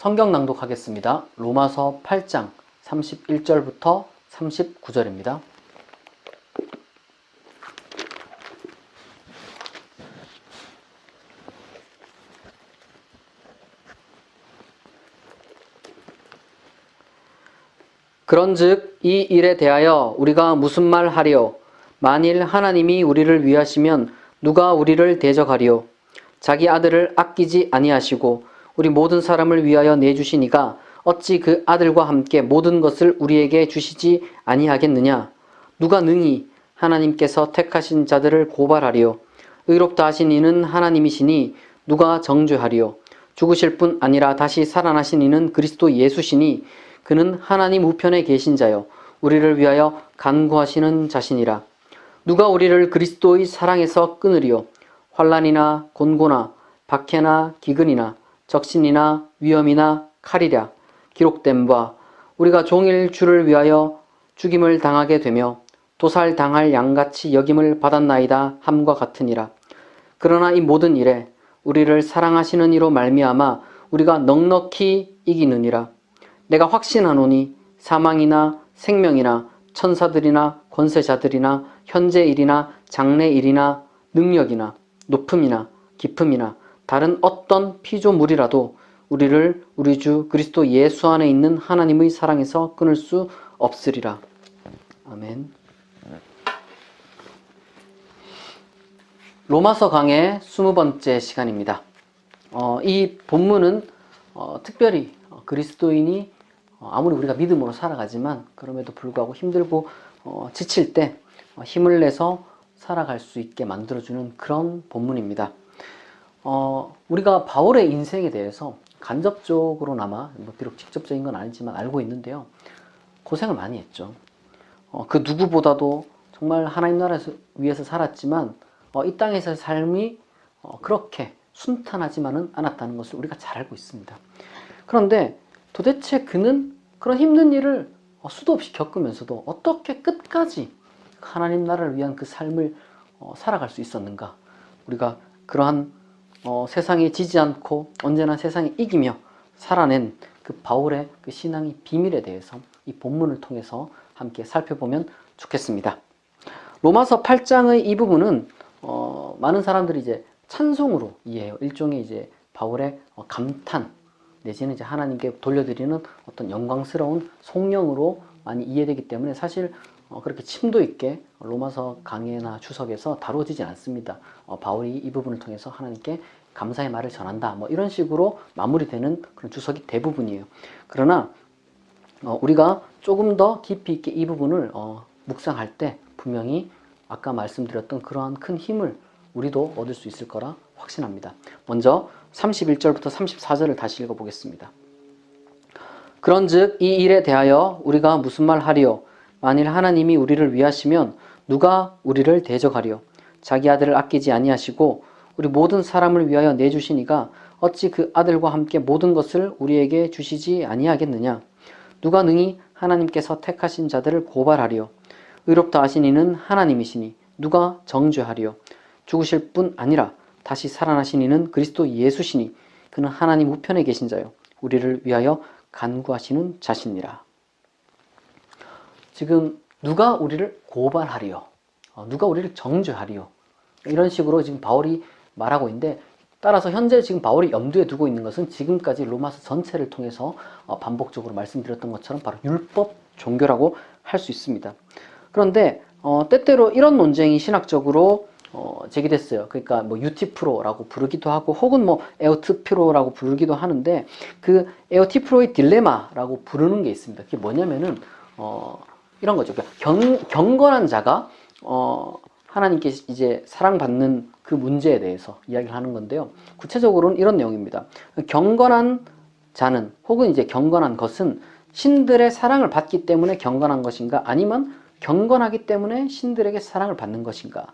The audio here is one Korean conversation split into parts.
성경 낭독하겠습니다. 로마서 8장 31절부터 39절입니다. 그런즉 이 일에 대하여 우리가 무슨 말 하리요? 만일 하나님이 우리를 위하시면 누가 우리를 대적하리요? 자기 아들을 아끼지 아니하시고 우리 모든 사람을 위하여 내주시니가 어찌 그 아들과 함께 모든 것을 우리에게 주시지 아니하겠느냐? 누가 능히 하나님께서 택하신 자들을 고발하리요? 의롭다 하신 이는 하나님이시니 누가 정죄하리요? 죽으실 뿐 아니라 다시 살아나신 이는 그리스도 예수시니 그는 하나님 우편에 계신 자요 우리를 위하여 간구하시는 자시니라. 누가 우리를 그리스도의 사랑에서 끊으리요? 환난이나 곤고나 박해나 기근이나 적신이나 위험이나 칼이랴. 기록된 바 우리가 종일 주를 위하여 죽임을 당하게 되며 도살당할 양같이 여김을 받았나이다 함과 같으니라. 그러나 이 모든 일에 우리를 사랑하시는 이로 말미암아 우리가 넉넉히 이기느니라. 내가 확신하노니 사망이나 생명이나 천사들이나 권세자들이나 현재일이나 장래일이나 능력이나 높음이나 깊음이나 다른 어떤 피조물이라도 우리를 우리 주 그리스도 예수 안에 있는 하나님의 사랑에서 끊을 수 없으리라. 아멘. 로마서 강의 20번째 시간입니다. 이 본문은 특별히 그리스도인이 아무리 우리가 믿음으로 살아가지만 그럼에도 불구하고 힘들고 지칠 때 힘을 내서 살아갈 수 있게 만들어주는 그런 본문입니다. 우리가 바울의 인생에 대해서 간접적으로나마 비록 직접적인 건 아니지만 알고 있는데요. 고생을 많이 했죠. 그 누구보다도 정말 하나님 나라 위해서 살았지만 이 땅에서의 삶이 그렇게 순탄하지만은 않았다는 것을 우리가 잘 알고 있습니다. 그런데 도대체 그는 그런 힘든 일을 수도 없이 겪으면서도 어떻게 끝까지 하나님 나라를 위한 그 삶을 살아갈 수 있었는가? 우리가 그러한 세상에 지지 않고 언제나 세상에 이기며 살아낸 그 바울의 그 신앙의 비밀에 대해서 이 본문을 통해서 함께 살펴보면 좋겠습니다. 로마서 8장의 이 부분은 많은 사람들이 이제 찬송으로 이해해요. 일종의 이제 바울의 감탄 내지는 이제 하나님께 돌려드리는 어떤 영광스러운 송영으로 많이 이해되기 때문에 사실 그렇게 심도 있게 로마서 강해나 주석에서 다루어지지 않습니다. 바울이 이 부분을 통해서 하나님께 감사의 말을 전한다. 이런 식으로 마무리되는 그런 주석이 대부분이에요. 그러나 우리가 조금 더 깊이 있게 이 부분을 묵상할 때 분명히 아까 말씀드렸던 그러한 큰 힘을 우리도 얻을 수 있을 거라 확신합니다. 먼저 31절부터 34절을 다시 읽어보겠습니다. 그런즉 이 일에 대하여 우리가 무슨 말 하리요? 만일 하나님이 우리를 위하시면 누가 우리를 대적하리요? 자기 아들을 아끼지 아니하시고 우리 모든 사람을 위하여 내주시니가 어찌 그 아들과 함께 모든 것을 우리에게 주시지 아니하겠느냐? 누가 능히 하나님께서 택하신 자들을 고발하리요? 의롭다 하신 이는 하나님이시니 누가 정죄하리요? 죽으실 뿐 아니라 다시 살아나신 이는 그리스도 예수시니 그는 하나님 우편에 계신 자요 우리를 위하여 간구하시는 자시니라. 지금 누가 우리를 고발하리요? 누가 우리를 정죄하리요? 이런 식으로 지금 바울이 말하고 있는데, 따라서 현재 지금 바울이 염두에 두고 있는 것은 지금까지 로마서 전체를 통해서 반복적으로 말씀드렸던 것처럼 바로 율법 종교라고 할 수 있습니다. 그런데 때때로 이런 논쟁이 신학적으로 제기됐어요. 그러니까 유티프로라고 부르기도 하고 혹은 에오티프로라고 부르기도 하는데, 그 에오티프로의 딜레마라고 부르는 게 있습니다. 그게 뭐냐면은 이런 거죠. 그러니까 경건한 자가 하나님께 이제 사랑받는 그 문제에 대해서 이야기를 하는 건데요. 구체적으로는 이런 내용입니다. 경건한 자는 혹은 이제 경건한 것은 신들의 사랑을 받기 때문에 경건한 것인가, 아니면 경건하기 때문에 신들에게 사랑을 받는 것인가,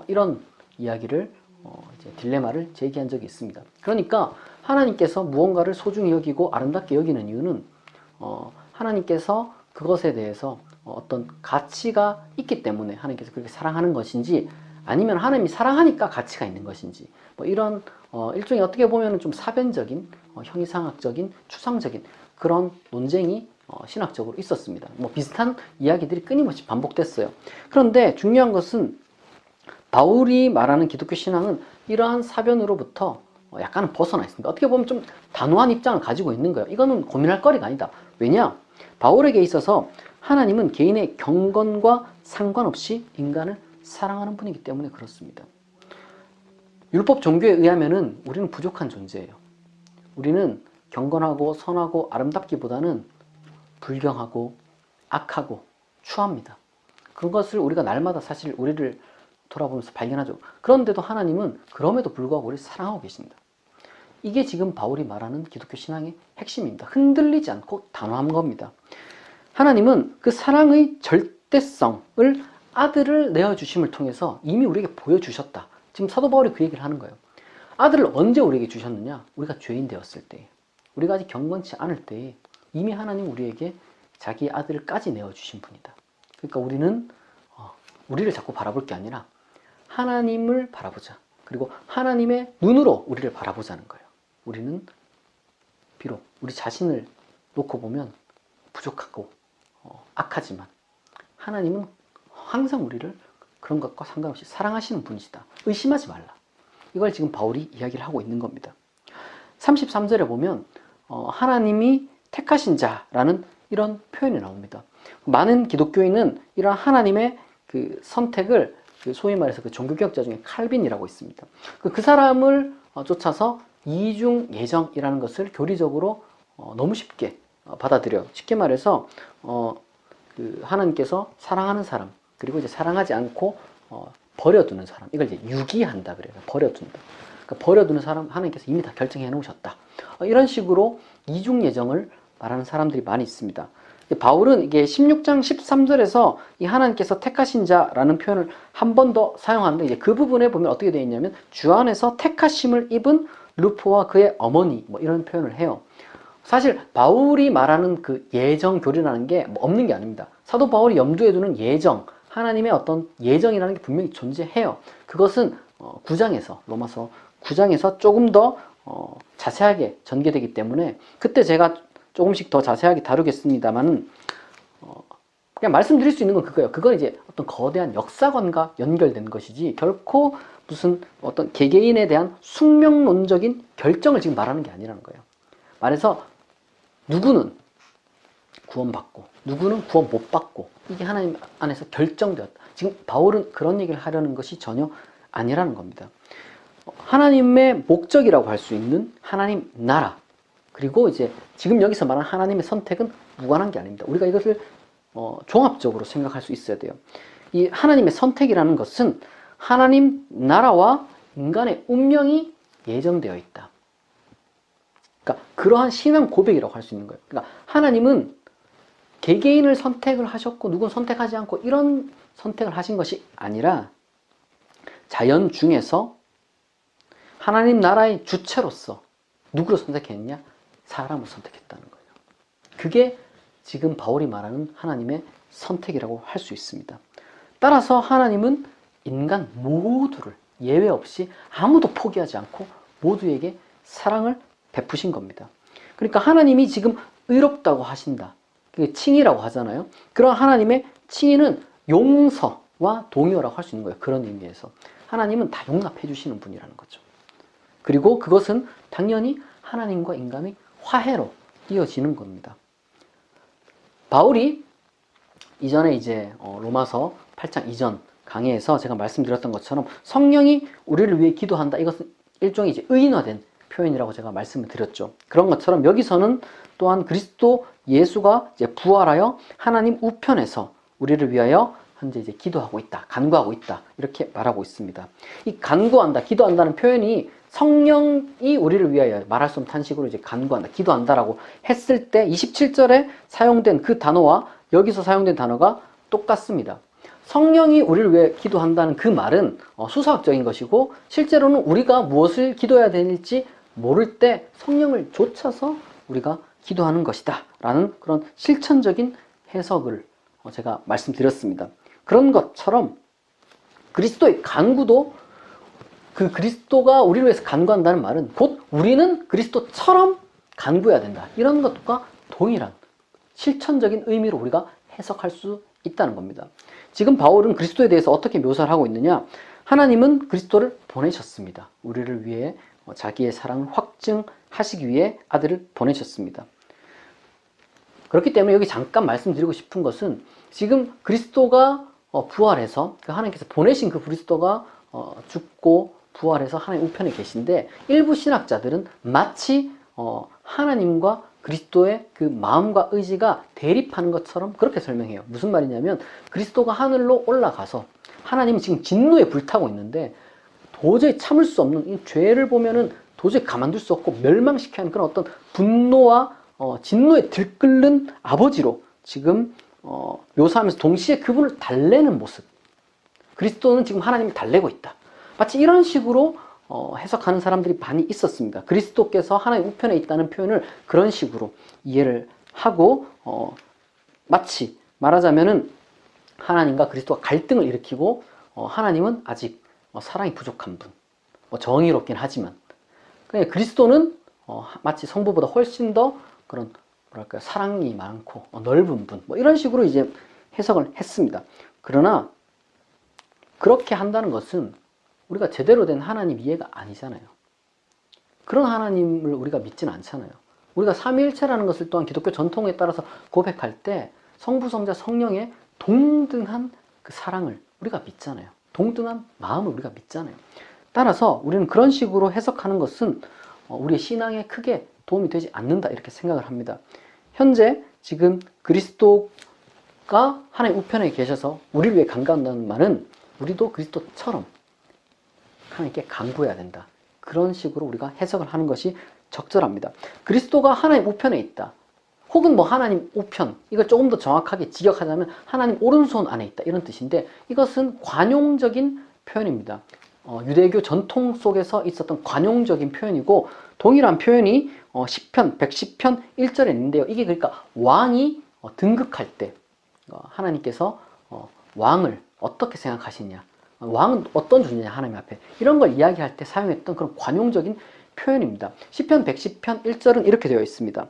이런 이야기를 이제 딜레마를 제기한 적이 있습니다. 그러니까 하나님께서 무언가를 소중히 여기고 아름답게 여기는 이유는 하나님께서 그것에 대해서 어떤 가치가 있기 때문에 하나님께서 그렇게 사랑하는 것인지, 아니면 하나님이 사랑하니까 가치가 있는 것인지, 뭐 이런 일종의 어떻게 보면 좀 사변적인, 형이상학적인, 추상적인 그런 논쟁이 신학적으로 있었습니다. 뭐 비슷한 이야기들이 끊임없이 반복됐어요. 그런데 중요한 것은 바울이 말하는 기독교 신앙은 이러한 사변으로부터 약간은 벗어나 있습니다. 어떻게 보면 좀 단호한 입장을 가지고 있는 거예요. 이거는 고민할 거리가 아니다. 왜냐? 바울에게 있어서 하나님은 개인의 경건과 상관없이 인간을 사랑하는 분이기 때문에 그렇습니다. 율법 종교에 의하면은 우리는 부족한 존재예요. 우리는 경건하고 선하고 아름답기보다는 불경하고 악하고 추합니다. 그것을 우리가 날마다 사실 우리를 돌아보면서 발견하죠. 그런데도 하나님은 그럼에도 불구하고 우리를 사랑하고 계십니다. 이게 지금 바울이 말하는 기독교 신앙의 핵심입니다. 흔들리지 않고 단호한 겁니다. 하나님은 그 사랑의 절대성을 아들을 내어주심을 통해서 이미 우리에게 보여주셨다. 지금 사도 바울이 그 얘기를 하는 거예요. 아들을 언제 우리에게 주셨느냐? 우리가 죄인 되었을 때, 우리가 아직 경건치 않을 때에 이미 하나님 우리에게 자기 아들까지 내어주신 분이다. 그러니까 우리는 우리를 자꾸 바라볼 게 아니라 하나님을 바라보자. 그리고 하나님의 눈으로 우리를 바라보자는 거예요. 우리는 비록 우리 자신을 놓고 보면 부족하고 악하지만 하나님은 항상 우리를 그런 것과 상관없이 사랑하시는 분이시다. 의심하지 말라. 이걸 지금 바울이 이야기를 하고 있는 겁니다. 33절에 보면 하나님이 택하신 자라는 이런 표현이 나옵니다. 많은 기독교인은 이런 하나님의 그 선택을 소위 말해서 그 종교개혁자 중에 칼빈이라고 있습니다. 그 사람을 쫓아서 이중 예정이라는 것을 교리적으로 너무 쉽게 받아들여요. 쉽게 말해서 그 하나님께서 사랑하는 사람, 그리고 이제 사랑하지 않고 버려두는 사람, 이걸 이제 유기한다 그래요. 버려둔다. 그러니까 버려두는 사람 하나님께서 이미 다 결정해 놓으셨다. 이런 식으로 이중 예정을 말하는 사람들이 많이 있습니다. 바울은 이게 16장 13절에서 이 하나님께서 택하신 자라는 표현을 한 번 더 사용하는데, 이제 그 부분에 보면 어떻게 되어 있냐면 주 안에서 택하심을 입은 루포와 그의 어머니, 뭐 이런 표현을 해요. 사실 바울이 말하는 그 예정 교리라는 게 없는 게 아닙니다. 사도 바울이 염두에 두는 예정, 하나님의 어떤 예정이라는 게 분명히 존재해요. 그것은 9장에서 로마서 9장에서 조금 더 자세하게 전개되기 때문에 그때 제가 조금씩 더 자세하게 다루겠습니다만, 그냥 말씀드릴 수 있는 건 그거예요. 그건 이제 어떤 거대한 역사관과 연결된 것이지 결코 무슨 어떤 개개인에 대한 숙명론적인 결정을 지금 말하는 게 아니라는 거예요. 말해서 누구는 구원받고 누구는 구원 못 받고 이게 하나님 안에서 결정되었다. 지금 바울은 그런 얘기를 하려는 것이 전혀 아니라는 겁니다. 하나님의 목적이라고 할 수 있는 하나님 나라, 그리고 이제 지금 여기서 말하는 하나님의 선택은 무관한 게 아닙니다. 우리가 이것을 종합적으로 생각할 수 있어야 돼요. 이 하나님의 선택이라는 것은 하나님 나라와 인간의 운명이 예정되어 있다. 그러니까 그러한 신앙 고백이라고 할 수 있는 거예요. 그러니까 하나님은 개개인을 선택을 하셨고 누군 선택하지 않고 이런 선택을 하신 것이 아니라 자연 중에서 하나님 나라의 주체로서 누구를 선택했냐? 사람을 선택했다는 거예요. 그게 지금 바울이 말하는 하나님의 선택이라고 할 수 있습니다. 따라서 하나님은 인간 모두를 예외 없이 아무도 포기하지 않고 모두에게 사랑을 베푸신 겁니다. 그러니까 하나님이 지금 의롭다고 하신다. 그게 칭의라고 하잖아요. 그런 하나님의 칭의는 용서와 동의어라고 할 수 있는 거예요. 그런 의미에서. 하나님은 다 용납해 주시는 분이라는 거죠. 그리고 그것은 당연히 하나님과 인간의 화해로 이어지는 겁니다. 바울이 이전에 이제 로마서 8장 이전 강의에서 제가 말씀드렸던 것처럼 성령이 우리를 위해 기도한다. 이것은 일종의 이제 의인화된 표현이라고 제가 말씀을 드렸죠. 그런 것처럼 여기서는 또한 그리스도 예수가 이제 부활하여 하나님 우편에서 우리를 위하여 현재 이제 기도하고 있다, 간구하고 있다, 이렇게 말하고 있습니다. 이 간구한다, 기도한다는 표현이 성령이 우리를 위하여 말할 수 없는 탄식으로 이제 간구한다, 기도한다라고 했을 때 27절에 사용된 그 단어와 여기서 사용된 단어가 똑같습니다. 성령이 우리를 위해 기도한다는 그 말은 수사학적인 것이고, 실제로는 우리가 무엇을 기도해야 될지 모를 때 성령을 좇아서 우리가 기도하는 것이다 라는 그런 실천적인 해석을 제가 말씀드렸습니다. 그런 것처럼 그리스도의 간구도 그 그리스도가 우리를 위해서 간구한다는 말은 곧 우리는 그리스도처럼 간구해야 된다. 이런 것과 동일한 실천적인 의미로 우리가 해석할 수 있다는 겁니다. 지금 바울은 그리스도에 대해서 어떻게 묘사를 하고 있느냐? 하나님은 그리스도를 보내셨습니다. 우리를 위해 자기의 사랑을 확증하시기 위해 아들을 보내셨습니다. 그렇기 때문에 여기 잠깐 말씀드리고 싶은 것은 지금 그리스도가 부활해서 하나님께서 보내신 그 그리스도가 죽고 부활해서 하나님 우편에 계신데 일부 신학자들은 마치 하나님과 그리스도의 그 마음과 의지가 대립하는 것처럼 그렇게 설명해요. 무슨 말이냐면 그리스도가 하늘로 올라가서 하나님이 지금 진노에 불타고 있는데 도저히 참을 수 없는 이 죄를 보면은 도저히 가만둘 수 없고 멸망시켜야 하는 그런 어떤 분노와 진노에 들끓는 아버지로 지금 묘사하면서 동시에 그분을 달래는 모습. 그리스도는 지금 하나님을 달래고 있다. 마치 이런 식으로 해석하는 사람들이 많이 있었습니다. 그리스도께서 하나님 우편에 있다는 표현을 그런 식으로 이해를 하고 마치 말하자면은 하나님과 그리스도가 갈등을 일으키고 하나님은 아직 사랑이 부족한 분, 정의롭긴 하지만 그리스도는 마치 성부보다 훨씬 더 그런 뭐랄까요 사랑이 많고 넓은 분, 이런 식으로 이제 해석을 했습니다. 그러나 그렇게 한다는 것은 우리가 제대로 된 하나님 이해가 아니잖아요. 그런 하나님을 우리가 믿지는 않잖아요. 우리가 삼위일체라는 것을 또한 기독교 전통에 따라서 고백할 때 성부, 성자, 성령의 동등한 그 사랑을 우리가 믿잖아요. 동등한 마음을 우리가 믿잖아요. 따라서 우리는 그런 식으로 해석하는 것은 우리의 신앙에 크게 도움이 되지 않는다 이렇게 생각을 합니다. 현재 지금 그리스도가 하나님 우편에 계셔서 우리를 위해 간구한다는 말은 우리도 그리스도처럼 하나님께 간구해야 된다. 그런 식으로 우리가 해석을 하는 것이 적절합니다. 그리스도가 하나님 우편에 있다. 혹은 하나님 우편, 이걸 조금 더 정확하게 직역하자면 하나님 오른손 안에 있다. 이런 뜻인데 이것은 관용적인 표현입니다. 유대교 전통 속에서 있었던 관용적인 표현이고 동일한 표현이 시편 110편 1절에 있는데요. 이게 그러니까 왕이 등극할 때 하나님께서 왕을 어떻게 생각하시냐, 왕은 어떤 존재냐 하나님 앞에, 이런 걸 이야기할 때 사용했던 그런 관용적인 표현입니다. 시편 110편 1절은 이렇게 되어 있습니다.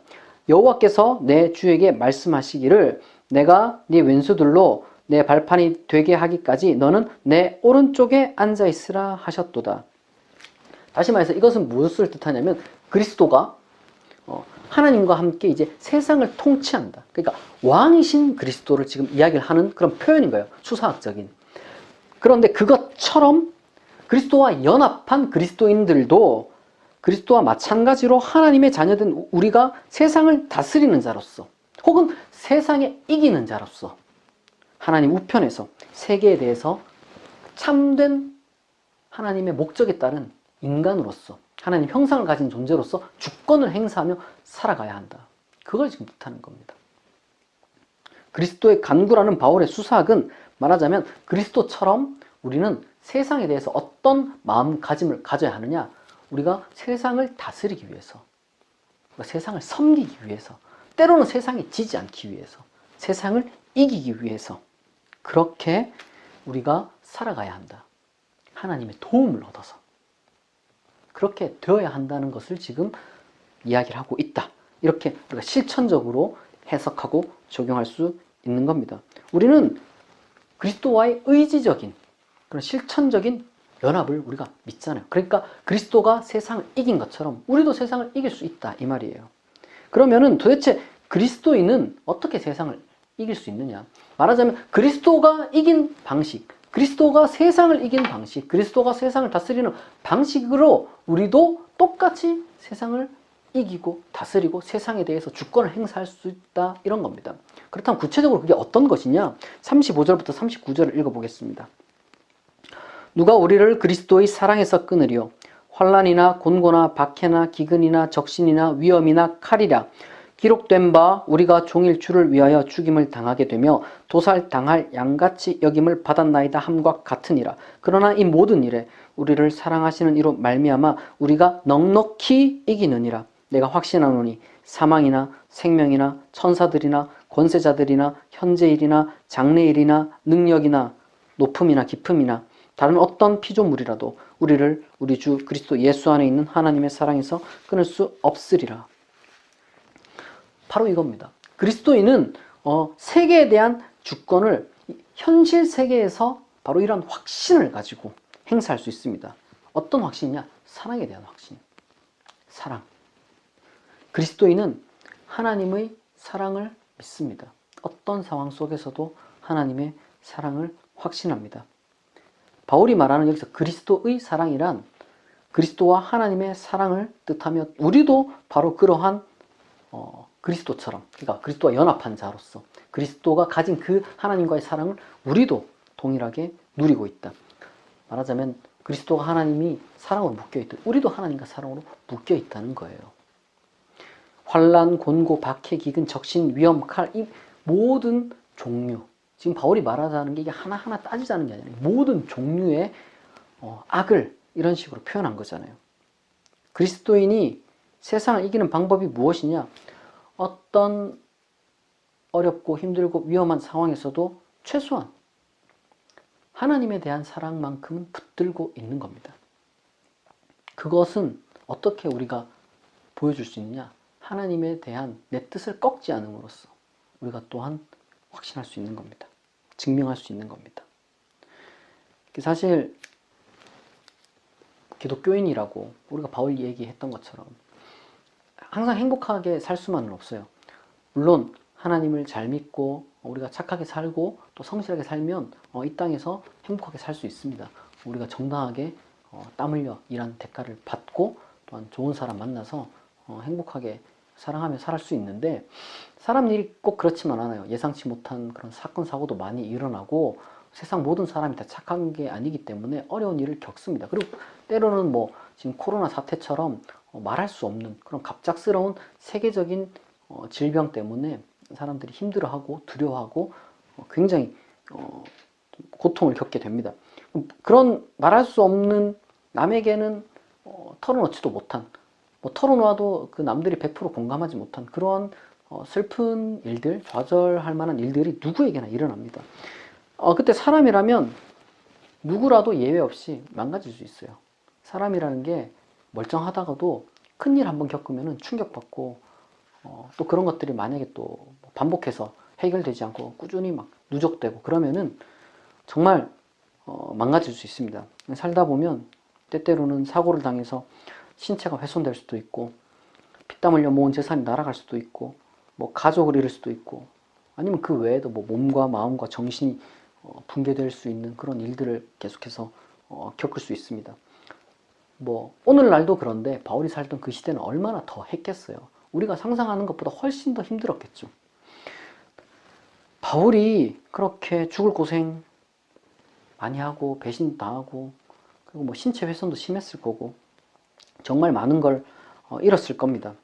여호와께서 내 주에게 말씀하시기를 내가 네 왼수들로 내 발판이 되게 하기까지 너는 내 오른쪽에 앉아 있으라 하셨도다. 다시 말해서 이것은 무엇을 뜻하냐면 그리스도가 하나님과 함께 이제 세상을 통치한다. 그러니까 왕이신 그리스도를 지금 이야기를 하는 그런 표현인 거예요. 추사학적인. 그런데 그것처럼 그리스도와 연합한 그리스도인들도 그리스도와 마찬가지로 하나님의 자녀된 우리가 세상을 다스리는 자로서 혹은 세상에 이기는 자로서 하나님 우편에서 세계에 대해서 참된 하나님의 목적에 따른 인간으로서 하나님 형상을 가진 존재로서 주권을 행사하며 살아가야 한다. 그걸 지금 뜻하는 겁니다. 그리스도의 간구라는 바울의 수사학은 말하자면 그리스도처럼 우리는 세상에 대해서 어떤 마음가짐을 가져야 하느냐, 우리가 세상을 다스리기 위해서, 세상을 섬기기 위해서, 때로는 세상에 지지 않기 위해서, 세상을 이기기 위해서 그렇게 우리가 살아가야 한다. 하나님의 도움을 얻어서 그렇게 되어야 한다는 것을 지금 이야기를 하고 있다. 이렇게 우리가 실천적으로 해석하고 적용할 수 있는 겁니다. 우리는 그리스도와의 의지적인 그런 실천적인 연합을 우리가 믿잖아요. 그러니까 그리스도가 세상을 이긴 것처럼 우리도 세상을 이길 수 있다 이 말이에요. 그러면은 도대체 그리스도인은 어떻게 세상을 이길 수 있느냐? 말하자면 그리스도가 이긴 방식, 그리스도가 세상을 이긴 방식, 그리스도가 세상을 다스리는 방식으로 우리도 똑같이 세상을 이기고 다스리고 세상에 대해서 주권을 행사할 수 있다 이런 겁니다. 그렇다면 구체적으로 그게 어떤 것이냐? 35절부터 39절을 읽어보겠습니다. 누가 우리를 그리스도의 사랑에서 끊으리요? 환난이나 곤고나 박해나 기근이나 적신이나 위험이나 칼이라. 기록된 바 우리가 종일 주를 위하여 죽임을 당하게 되며 도살당할 양같이 여김을 받았나이다 함과 같으니라. 그러나 이 모든 일에 우리를 사랑하시는 이로 말미암아 우리가 넉넉히 이기느니라. 내가 확신하노니 사망이나 생명이나 천사들이나 권세자들이나 현재일이나 장래일이나 능력이나 높음이나 깊음이나 다른 어떤 피조물이라도 우리를 우리 주 그리스도 예수 안에 있는 하나님의 사랑에서 끊을 수 없으리라. 바로 이겁니다. 그리스도인은 세계에 대한 주권을 현실 세계에서 바로 이런 확신을 가지고 행사할 수 있습니다. 어떤 확신이냐? 사랑에 대한 확신. 사랑. 그리스도인은 하나님의 사랑을 믿습니다. 어떤 상황 속에서도 하나님의 사랑을 확신합니다. 바울이 말하는 여기서 그리스도의 사랑이란 그리스도와 하나님의 사랑을 뜻하며 우리도 바로 그러한 그리스도처럼, 그러니까 그리스도와 연합한 자로서 그리스도가 가진 그 하나님과의 사랑을 우리도 동일하게 누리고 있다. 말하자면 그리스도가 하나님이 사랑으로 묶여있듯 우리도 하나님과 사랑으로 묶여있다는 거예요. 환난, 곤고, 박해, 기근, 적신, 위험, 칼, 이 모든 종류, 지금 바울이 말하자는 게 이게 하나하나 따지자는 게 아니라 모든 종류의 악을 이런 식으로 표현한 거잖아요. 그리스도인이 세상을 이기는 방법이 무엇이냐? 어떤 어렵고 힘들고 위험한 상황에서도 최소한 하나님에 대한 사랑만큼은 붙들고 있는 겁니다. 그것은 어떻게 우리가 보여줄 수 있느냐? 하나님에 대한 내 뜻을 꺾지 않음으로써 우리가 또한 확신할 수 있는 겁니다. 증명할 수 있는 겁니다. 사실 기독교인이라고 우리가 바울이 얘기했던 것처럼 항상 행복하게 살 수만은 없어요. 물론 하나님을 잘 믿고 우리가 착하게 살고 또 성실하게 살면 이 땅에서 행복하게 살 수 있습니다. 우리가 정당하게 땀 흘려 일한 대가를 받고 또한 좋은 사람 만나서 행복하게 사랑하며 살 수 있는데 사람 일이 꼭 그렇지만 않아요. 예상치 못한 그런 사건 사고도 많이 일어나고 세상 모든 사람이 다 착한 게 아니기 때문에 어려운 일을 겪습니다. 그리고 때로는 지금 코로나 사태처럼 말할 수 없는 그런 갑작스러운 세계적인 질병 때문에 사람들이 힘들어하고 두려워하고 굉장히 고통을 겪게 됩니다. 그런 말할 수 없는 남에게는 털어놓지도 못한 털어놓아도 그 남들이 100% 공감하지 못한 그런 슬픈 일들, 좌절할 만한 일들이 누구에게나 일어납니다. 그때 사람이라면 누구라도 예외 없이 망가질 수 있어요. 사람이라는 게 멀쩡하다가도 큰일 한번 겪으면 충격받고 또 그런 것들이 만약에 또 반복해서 해결되지 않고 꾸준히 막 누적되고 그러면은 정말 망가질 수 있습니다. 살다 보면 때때로는 사고를 당해서 신체가 훼손될 수도 있고 피땀 흘려 모은 재산이 날아갈 수도 있고 가족을 잃을 수도 있고 아니면 그 외에도 몸과 마음과 정신이 붕괴될 수 있는 그런 일들을 계속해서 겪을 수 있습니다. 오늘날도 그런데 바울이 살던 그 시대는 얼마나 더 했겠어요. 우리가 상상하는 것보다 훨씬 더 힘들었겠죠. 바울이 그렇게 죽을 고생 많이 하고 배신도 당하고 그리고 신체 훼손도 심했을 거고 정말 많은 걸 잃었을 겁니다.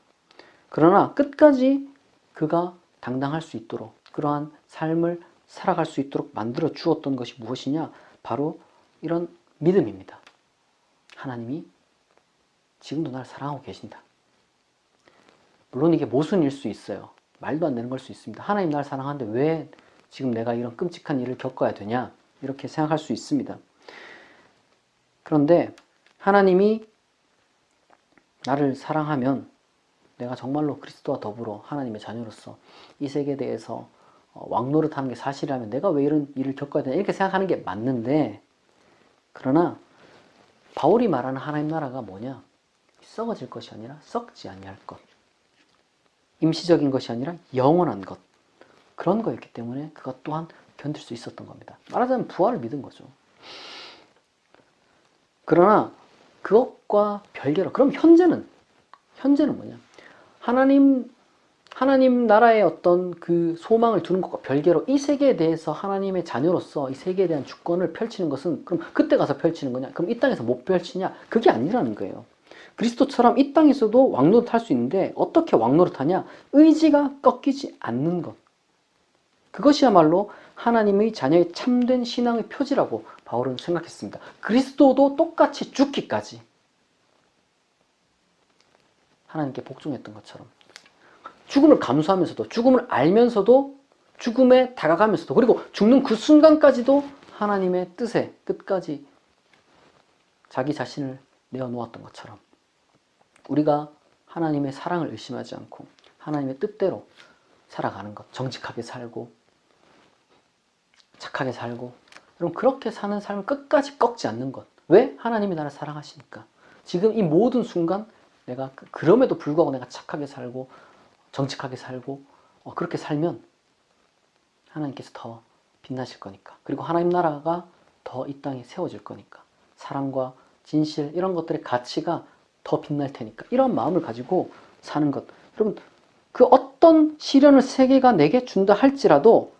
그러나 끝까지 그가 당당할 수 있도록 그러한 삶을 살아갈 수 있도록 만들어 주었던 것이 무엇이냐? 바로 이런 믿음입니다. 하나님이 지금도 나를 사랑하고 계신다. 물론 이게 모순일 수 있어요. 말도 안 되는 걸 수 있습니다. 하나님 나를 사랑하는데 왜 지금 내가 이런 끔찍한 일을 겪어야 되냐? 이렇게 생각할 수 있습니다. 그런데 하나님이 나를 사랑하면 내가 정말로 그리스도와 더불어 하나님의 자녀로서 이 세계에 대해서 왕노릇하는 게 사실이라면 내가 왜 이런 일을 겪어야 되나 이렇게 생각하는 게 맞는데 그러나 바울이 말하는 하나님 나라가 뭐냐? 썩어질 것이 아니라 썩지 아니할 것. 임시적인 것이 아니라 영원한 것. 그런 거였기 때문에 그것 또한 견딜 수 있었던 겁니다. 말하자면 부활을 믿은 거죠. 그러나 그것과 별개로 그럼 현재는 뭐냐? 하나님 나라의 어떤 그 소망을 두는 것과 별개로 이 세계에 대해서 하나님의 자녀로서 이 세계에 대한 주권을 펼치는 것은 그럼 그때 가서 펼치는 거냐? 그럼 이 땅에서 못 펼치냐? 그게 아니라는 거예요. 그리스도처럼 이 땅에서도 왕노릇할 수 있는데 어떻게 왕노릇하냐? 의지가 꺾이지 않는 것. 그것이야말로 하나님의 자녀의 참된 신앙의 표지라고 바울은 생각했습니다. 그리스도도 똑같이 죽기까지 하나님께 복종했던 것처럼 죽음을 감수하면서도 죽음을 알면서도 죽음에 다가가면서도 그리고 죽는 그 순간까지도 하나님의 뜻에 끝까지 자기 자신을 내어놓았던 것처럼 우리가 하나님의 사랑을 의심하지 않고 하나님의 뜻대로 살아가는 것, 정직하게 살고 착하게 살고, 여러분 그렇게 사는 삶을 끝까지 꺾지 않는 것. 왜? 하나님이 나를 사랑하시니까. 지금 이 모든 순간 내가 그럼에도 불구하고 내가 착하게 살고 정직하게 살고 그렇게 살면 하나님께서 더 빛나실 거니까. 그리고 하나님 나라가 더 이 땅에 세워질 거니까. 사랑과 진실 이런 것들의 가치가 더 빛날 테니까. 이런 마음을 가지고 사는 것. 여러분 그 어떤 시련을 세계가 내게 준다 할지라도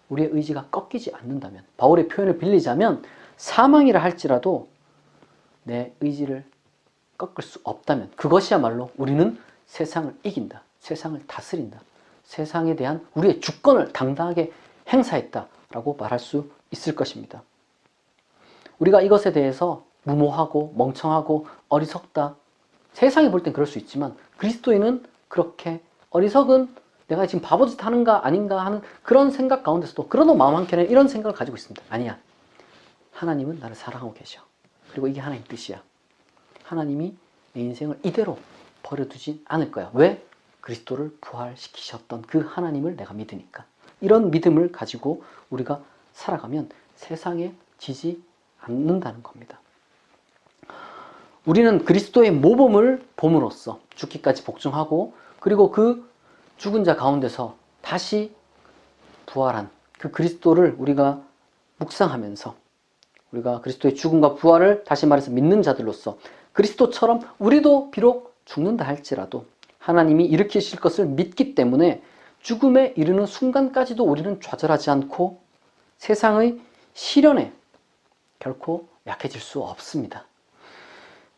우리의 의지가 꺾이지 않는다면, 바울의 표현을 빌리자면 사망이라 할지라도 내 의지를 꺾을 수 없다면 그것이야말로 우리는 세상을 이긴다. 세상을 다스린다. 세상에 대한 우리의 주권을 당당하게 행사했다라고 말할 수 있을 것입니다. 우리가 이것에 대해서 무모하고 멍청하고 어리석다. 세상이 볼 땐 그럴 수 있지만 그리스도인은 그렇게 어리석은 내가 지금 바보짓 하는가 아닌가 하는 그런 생각 가운데서도 그러도 마음 한켠에 이런 생각을 가지고 있습니다. 아니야. 하나님은 나를 사랑하고 계셔. 그리고 이게 하나님 뜻이야. 하나님이 내 인생을 이대로 버려두지 않을 거야. 왜? 그리스도를 부활시키셨던 그 하나님을 내가 믿으니까. 이런 믿음을 가지고 우리가 살아가면 세상에 지지 않는다는 겁니다. 우리는 그리스도의 모범을 봄으로써 죽기까지 복종하고, 그리고 그 죽은 자 가운데서 다시 부활한 그 그리스도를 우리가 묵상하면서 우리가 그리스도의 죽음과 부활을 다시 말해서 믿는 자들로서 그리스도처럼 우리도 비록 죽는다 할지라도 하나님이 일으키실 것을 믿기 때문에 죽음에 이르는 순간까지도 우리는 좌절하지 않고 세상의 시련에 결코 약해질 수 없습니다.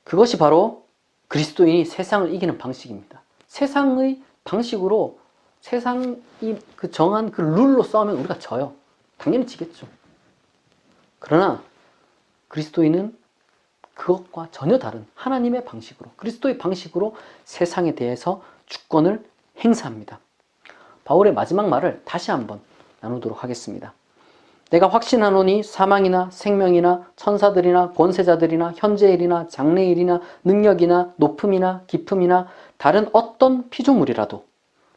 그것이 바로 그리스도인이 세상을 이기는 방식입니다. 세상의 방식으로 세상이 그 정한 그 룰로 싸우면 우리가 져요. 당연히 지겠죠. 그러나 그리스도인은 그것과 전혀 다른 하나님의 방식으로, 그리스도의 방식으로 세상에 대해서 주권을 행사합니다. 바울의 마지막 말을 다시 한번 나누도록 하겠습니다. 내가 확신하노니 사망이나 생명이나 천사들이나 권세자들이나 현재일이나 장래일이나 능력이나 높음이나 깊음이나 다른 어떤 피조물이라도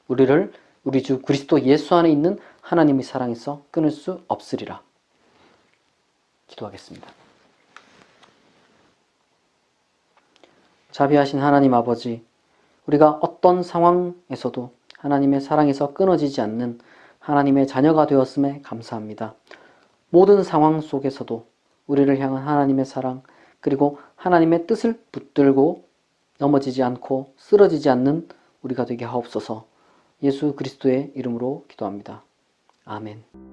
우리를 우리 주 그리스도 예수 안에 있는 하나님의 사랑에서 끊을 수 없으리라. 기도하겠습니다. 자비하신 하나님 아버지, 우리가 어떤 상황에서도 하나님의 사랑에서 끊어지지 않는 하나님의 자녀가 되었음에 감사합니다. 모든 상황 속에서도 우리를 향한 하나님의 사랑, 그리고 하나님의 뜻을 붙들고 넘어지지 않고 쓰러지지 않는 우리가 되게 하옵소서. 예수 그리스도의 이름으로 기도합니다. 아멘.